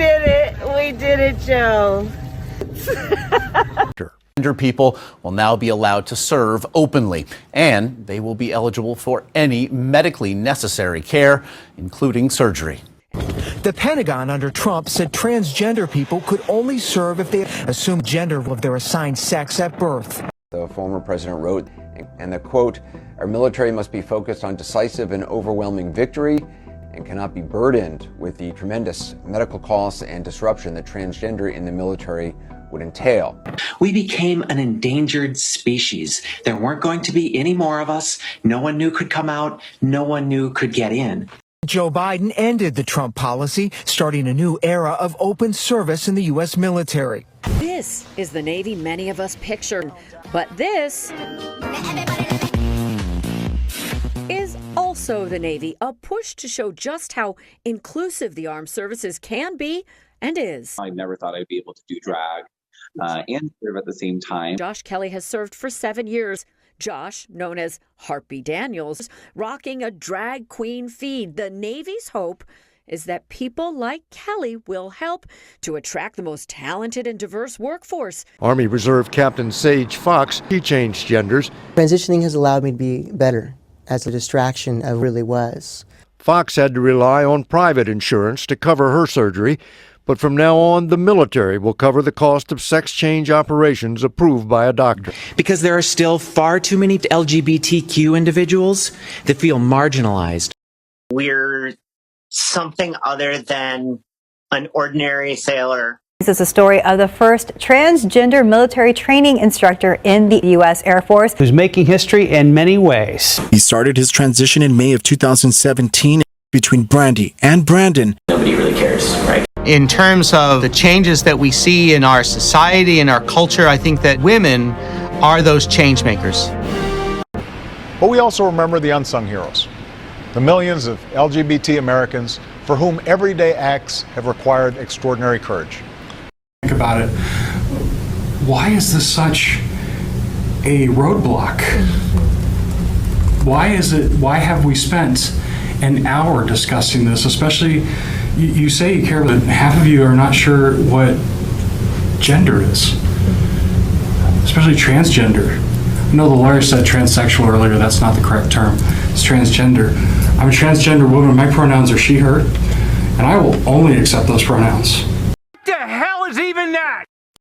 did it. We did it, Joe. Transgender people will now be allowed to serve openly, and they will be eligible for any medically necessary care, including surgery. The Pentagon under Trump said transgender people could only serve if they assumed gender of their assigned sex at birth. The former president wrote, and the quote, "Our military must be focused on decisive and overwhelming victory and cannot be burdened with the tremendous medical costs and disruption that transgender in the military would entail." We became an endangered species. There weren't going to be any more of us. No one new could come out. No one new could get in. Joe Biden ended the Trump policy, starting a new era of open service in the U.S. military. This is the Navy many of us picture, but this is also the Navy, a push to show just how inclusive the armed services can be and is. I never thought I'd be able to do drag and serve at the same time. Josh Kelly has served for 7 years. Josh, known as Harpy Daniels, rocking a drag queen feed. The Navy's hope is that people like Kelly will help to attract the most talented and diverse workforce. Army Reserve Captain Sage Fox, he changed genders. Transitioning has allowed me to be better, as a distraction I really was. Fox had to rely on private insurance to cover her surgery, but from now on, the military will cover the cost of sex change operations approved by a doctor. Because there are still far too many LGBTQ individuals that feel marginalized. We're something other than an ordinary sailor. This is a story of the first transgender military training instructor in the U.S. Air Force, who's making history in many ways. He started his transition in May of 2017 between Brandy and Brandon. Nobody really cares, right? In terms of the changes that we see in our society and our culture, I think that women are those change makers. But we also remember the unsung heroes, the millions of LGBT Americans for whom everyday acts have required extraordinary courage. Think about it. Why is this such a roadblock? Why have we spent an hour discussing this? Especially, you say you care, but half of you are not sure what gender is, especially transgender. I know the lawyer said transsexual earlier. That's not the correct term. It's transgender. I'm a transgender woman. My pronouns are she, her, and I will only accept those pronouns.